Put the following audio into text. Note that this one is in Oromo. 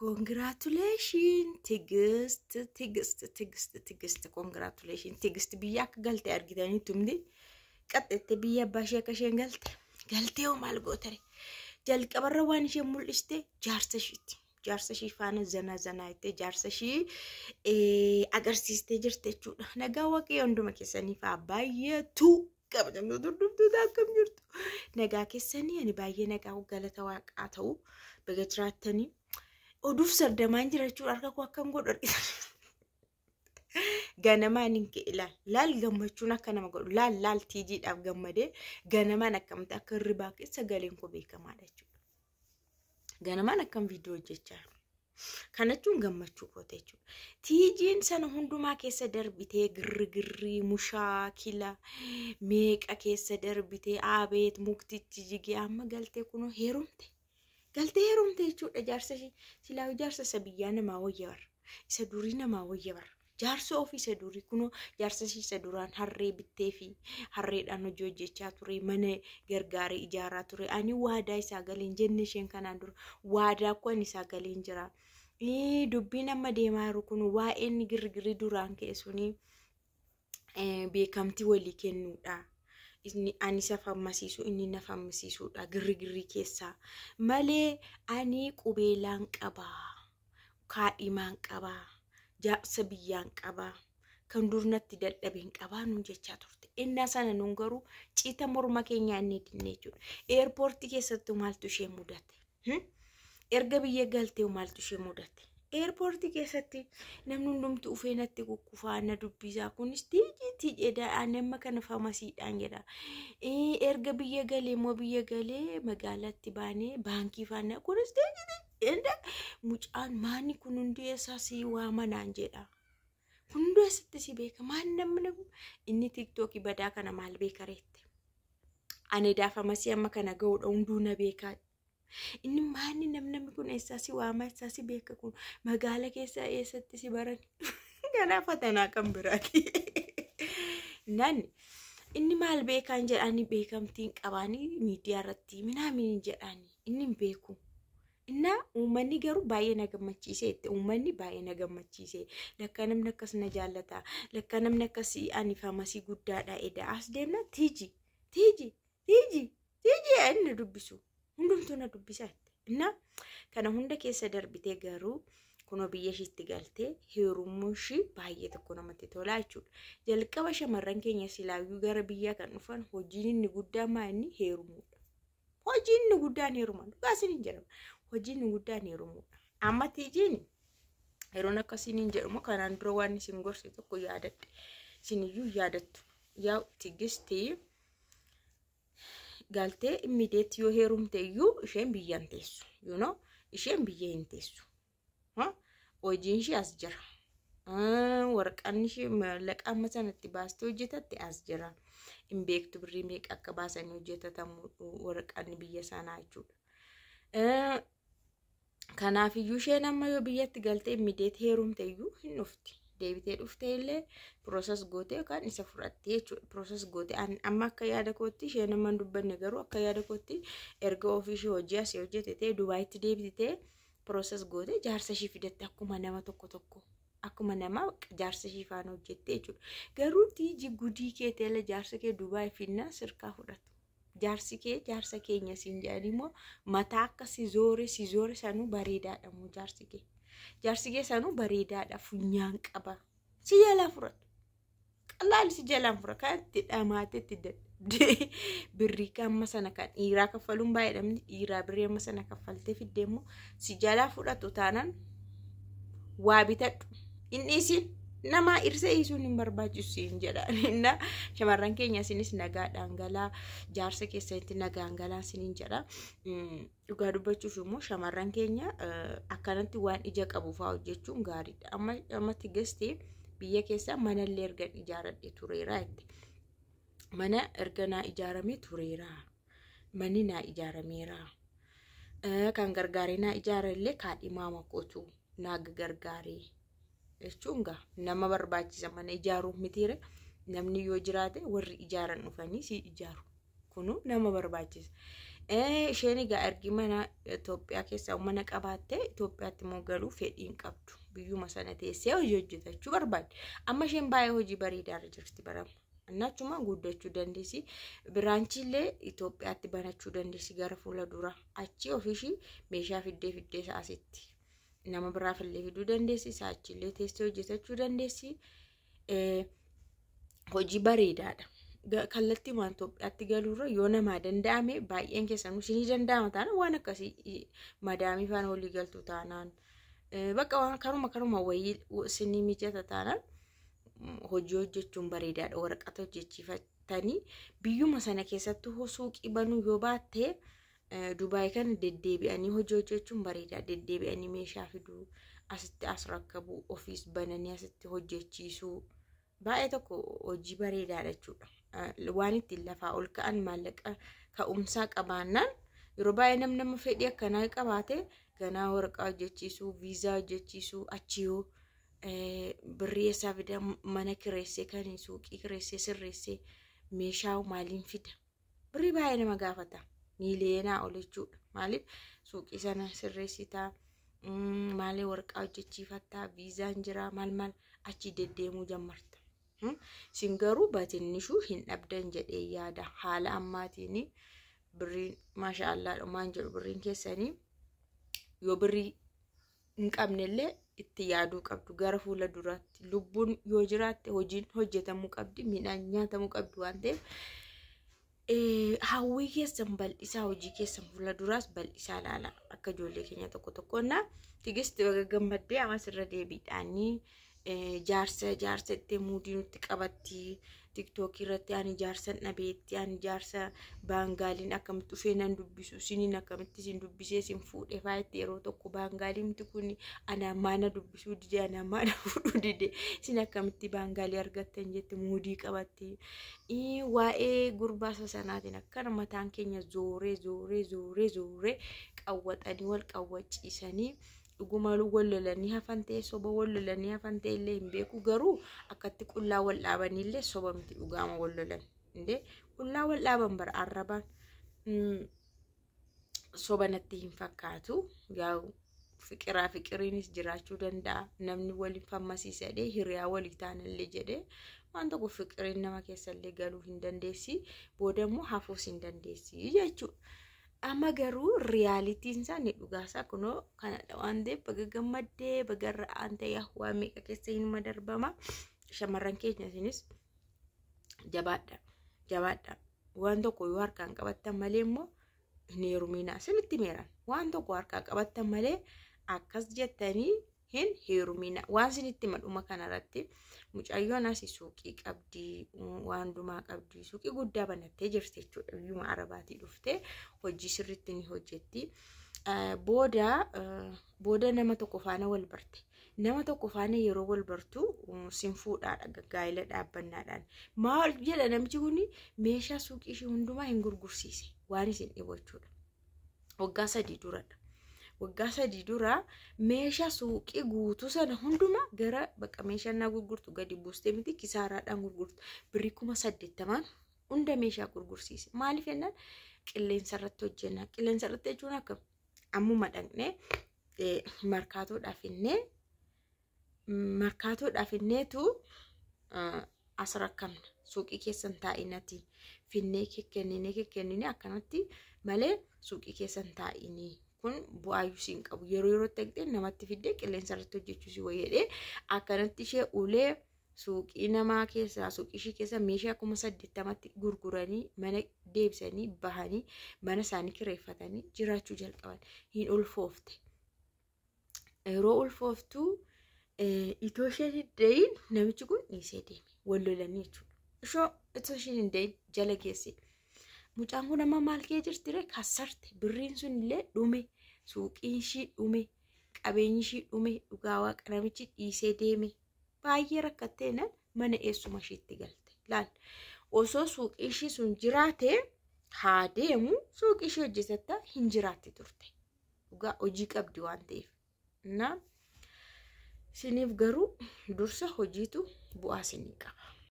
Congratulations, Tigist, congratulations, Tigist biyya akka galte argitanii tumdi qaxxettee biyya baashee akka isheen galtee oo maal gootare jalqabarra waan isheen mul'iste jaarsa ishii faana zana itti jaarsa ishii agarsiistee jirte jechuudha. Nagaa waaqayyo hunduma keessanii faa baay'eetu qabamnu durdurtuu akkam jirtu. Nagaa keessanii ani baay'ee nagaa galata waaqaa ta'u baga jiraatanii oduuf sardamaan jiraachuu harka koo akkam godhu argina. Ganamaan hin laal gammachuun akka nama godhu laal tiijiidhaaf gammadee ganamaan akkamta akka ribaa keessa galeen koo beekamaadha jechuudha. Ganamaan akkam viidiyoo hojjechaa kanachuun gammachuu koote jechuudha. Tiijiin sana hundumaa keessa darbitee girrii mushaa kila meeqa keessa darbitee aabeet muktichi jigee amma galtee kunoo heerumte. Galtee heerumte jechuudha jaarsa silaa jaarsa sabiyyaa namaa wayyabar. Isa durii namaa wayyabar. Jaarsa ofii isa durii kunoo jaarsa isa duraan harree bittee fi harreedhaan hojii hojjechaa ture mana gargaaree ijaaraa ture. Ani waadaa isaa galeen jenne isheen kanaan dura waadaa kun isaa galeen jira. Dubbiin amma deemaa jiru kun waa'een girgirii duraan ka'e suni beekamtii walii kennuudha. Ani isa fammasiisu inni na fammasiisuudha girgirii keessaa malee ani qubeelaan qabaa kaadhimaan qabaa jaarsa biyyaan qabaa kan durnatti dadhabeen qabaa nuun jechaa turte. Innaa sana nuun garuu ciita morma keenyaa inni dinne jechuudha. Eerpoortii keessattuu maaltu ishee mudate? Erga biyya galtee maaltu ishee mudate? Eerpoortii keessatti namni hundumtu ufee natti kukkufaa na dubbisaa kunis tiijedhaan amma kana famasiidhaan jedha. Erga biyya galee moo biyya galee magaalaatti baanee baankii faana kunis mucaan maani kun hundi eessaa si waamanaan jedha. Hundi eessatti si beeka maan namni inni tiktookii badaa kana maal beeka reette? Ani daafamasii amma kana ga'uudha hunduu na beekaa. Inni maani namni kun eessaa si waama eessaa si beeka kun magaala keessa eessatti si barani. Kanaaf fatanaa kan biraati. Nani inni maal beekaan jedhanii beekamtiin qabaanii miidiyaa irratti minaamin jedhanii inni hin beeku. Inna uummanni garuu baay'ee na gammachiisee itti uummanni baay'ee na gammachiisee lakka namni akkas na jaallata lakka namni akkas ani famasii guddaadha eda as deemna tiiji inni dubbisu hundumtuu na dubbisaa inna kana hunda keessa darbitee garuu kunoo biyya ishiitti galtee heerumuu ishii baay'ee tokko namatti tolaa jechuudha. Jalqaba shamarran keenya silaayyuu gara biyyaa kan dhufan hojiin inni guddaan maa inni heerumuudha. Hojiin inni guddaan heerumaa dhugaasin hin jedhamu. Hojiin inni guddaan heerumuudha. Amma tiijiin yeroon akkasiin hin jedhamu kanaan dura waan isin gorse tokko yaadadhe. Isiniyyuu yaadattu. Yaa Tigistii galtee immideetti yoo heerumte iyyuu isheen biyyaan teessu. Isheen biyya hin teessu. Hojiin ishee as jira. Waraqaan ishee maallaqa amma sanatti baastee hojjetatte as jira. Hin beektu birrii meeqa akka baasanii hojjetatamu waraqaan biyya sanaa jechuudha. Kanaaf iyyuu isheen amma yoo biyyatti galtee immideet heerumte iyyuu hin dhufti. Deebitee dhuftee illee piroosas gootee yookaan isa fudhattee jechuudha. Piroosas gootee amma akka yaada kootti isheen amma hin dubbanne garuu akka yaada kootti erga ofii ishee hojii asii hojjetetee Dubaayitti deebitee piroosas gootee jaarsa ishee fidatte akkuma nama tokko. Akkuma nama jaarsa ishee faana hojjettee jechuudha. Garuu tiiji gudii kee teela jaarsa kee Dubaay finnaa sirkaa fudhatu. Jaarsi kee jaarsa keenya siin jedhanii immoo mataa akka si zoore sanuu bareedaadha moo jaarsi kee. Jaarsi kee sanuu bareedaadha funyaan qaba. Si jalaa fudhatu. Qallaali si jalaan fudhatu kan itti dhamaatetti dadhabdee birrii kamma sana kan dhiiraa kaffaluun baay'eedhamni dhiiraa birrii amma sana kaffaltee fiddee immoo si jalaa fudhatu taanaan waa bitadhu. Inni isin nama irsa isuun hin barbaachisu hin jedhaan. Inna shamarran keenya isinis nagaadhaan galaa jaarsa keessatti nagaan galaa isiniin jedha. Dhugaa dubbachuuf immoo shamarran keenya akkanatti waan ija qabu fa'aa hojjechuun gaariidha. Amma Tigistii biyya keessa mana illee erga ijaaradhe tureera jetti. Mana erga naa ijaaramee tureera. Manni naa ijaarameera. Kan gargaaree naa ijaarallee kaadhimaa makootu naa gargaaree. Jechuunga nama barbaachisa mana ijaaruuf mitiire namni yoo jiraate warri ijaaran dhufanii si ijaaru. Kunu nama barbaachisa. isheen egaa ergi mana Itoophiyaa keessaa mana qabaatte Itoophiyaatti immoo galuu fedhiin qabdu biyyuma sana teessee hojii hojjetachuu barbaadde amma isheen baay'ee hojii bareedaarra jirti barama annachuma guddachuu dandeessi biraanchiillee Itoophiyaatti banachuu dandeessi gara fuula dura achi ofiishii meeshaa fiddee asitti nama biraaf illee fiduu dandeessi saachillee teessee hojjetachuu dandeessi hojii bareedaadha. Kallattii waan Itoophiyaatti galuurra yoo namaa danda'ame baay'een keessanuu isinii danda'ama taana waan akkasii madaamii faana walii galtu taanaan bakka waan karuma wayii isinii mijata taanaan hojii hojjechuun bareedaadha waraqata hojjechiifatanii biyyuma sana keessatti suuqii banuu yoo baatte Dubaay kan deddeebi'anii hojii hojjechuun bareedaa deddeebi'anii meeshaa fiduu asitti as rakkabu ofiis bananii asitti hojjechiisuu baay'ee tokko hojii bareedaadha jechuudha. Waan ittiin lafaa ol ka'an maallaqa ka'umsaa qabaannaan yeroo baay'ee nama fedhii akkanaa qabaate ganaa waraqaa hojjechiisuu viizaa hojjechiisuu achiyoo birrii isaa fida mana kireessee kan suuqii kireessee sirreessee meeshaa maaliin fida birrii baay'ee nama gaafata miiliyoonaa ol jechuudha maaliif suuqii sana sirreessitaa maalee waraqaa hojjechiifataa viizaan jira maal achi deddeemuu jammarta. Singaruu baatinnishuu hin dhabdan jedhee yaada haala ammaatiin birriin maashaallah dhumaan jedhu birriin keessanii yoo birrii hin qabnellee itti yaaduu qabdu gara fuula duraatti lubbuun yoo jiraatte hojiin hojjetamuu qabdi midhaan nyaatamuu qabdu waan ta'eef hawwii keessan bal'isaa hojii keessan fuula duraas bal'isaa ilaala akka ijoollee keenya tokkoonnaa tigisti baga gammaddee amas irra deebiidhaanii jaarsa itti muudii nutti qabatti TikTok irratti ani jaarsan dhabeetti ani jaarsa baangaaliin akkamitti dhufee nan dubbisu siniin akkamitti sin dubbisee sin fuudhee faayitti yeroo tokko baangaaliimti kun ana maana dubbisuu dide ana maana fuudhuu dide sin akkamitti baangaalii argattan jetti muudii qabatti waa'ee gurbaa sanaatiin akkana mataan keenya zooree qawwaxanii wal qawwaciisanii dhugumaalu wallolanii hafantee soba wallolanii hafantee illee hin beeku garuu akkatti qullaa wal dhaabanillee soba miti dhugaama wallolan inde qullaa wal dhaaban bar arrabaan soba natti hin fakkaatu yaa fiqiriinis jiraachuu danda'a namni waliin fammasiisadee hiriyaa walii taanallee jedhee waan tokko fiqiriin nama keessallee galuu hin dandeessi boodammoo hafuus hin dandeessi jechuudha. Amma garuu riyaalitiin isaa ni dhugaasaa kunoo kanadha waan ta'eef baga gammaddee bagarra aantee waan meeqa keessa hin madarbama shamarran keenya isinis jabaadha waan tokko yoo harkaan qabattan malee immoo hin heeruminaa sinitti meeran waan tokko harkaan qabattan malee akkas jettanii hin heeruminaa waan sinitti madhuma kanarratti mucayyoon asii suuqii qabdii waan dumaa qabdii suuqii guddaa banattee jirti jechuudha biyyuma arabaatii dhuftee hojii sirriitti ni hojjetti booda nama tokko faana wal barte nama tokko faana yeroo wal bartu sin fuudhaadha gaa'ela dhaabbannaadhaan maal jedha namichi kun meeshaa suuqii ishee hundumaa hin gurgursiise waan isin dhibu jechuudha waggaa 3 duradha. Waggaa 3 dura meeshaa suuqii guutuu sana hundumaa gara bakka meeshaan na gurgurtu gadi buustee miti kisaaraadhaan gurgurtu birrii 80,000 hunda meeshaa gurgursiise maaliif jennaan qilleensa irratti hojjenna qilleensa irratti jechuun akka ammuma dhaqnee markaatoodhaaf inneetu as rakkamna suuqii keessan taa'inati finnee kennine akkanatti malee suuqii keessan taa'inii kun bu'aayyuu siin qabu yeroo ta'e namatti fiddee qilleensa irratti hojjechuu si wayyadee akkanatti ishee ulee suuqii namaa keessaa suuqii ishee keessa meeshaa 80,000tti gurguranii mana deebisanii bahanii mana isaanii kireeffatanii jiraachuu jalqaban hin ulfoofte yeroo ulfooftuu itoo isheen hiddayin namichi kun dhiisee deeme wallolanii jechuudha itoo isheen hiddayin jala geesse mucaan kun amma maal kee jirtire kassarte birriin sun illee dhume suuqiin ishii dhume qabeenyi ishii dhume dhugaa waaqa namichi dhiisee deeme baay'ee rakkatteena mana eessuma ishiitti galte laal osoo suuqii ishii sun jiraate haa deemu suuqii ishii hojjetatta hin jiraatti turte dhugaa hojii qabdi waan ta'eef na siniif garuu dursa hojiitu bu'aa sinii qaba.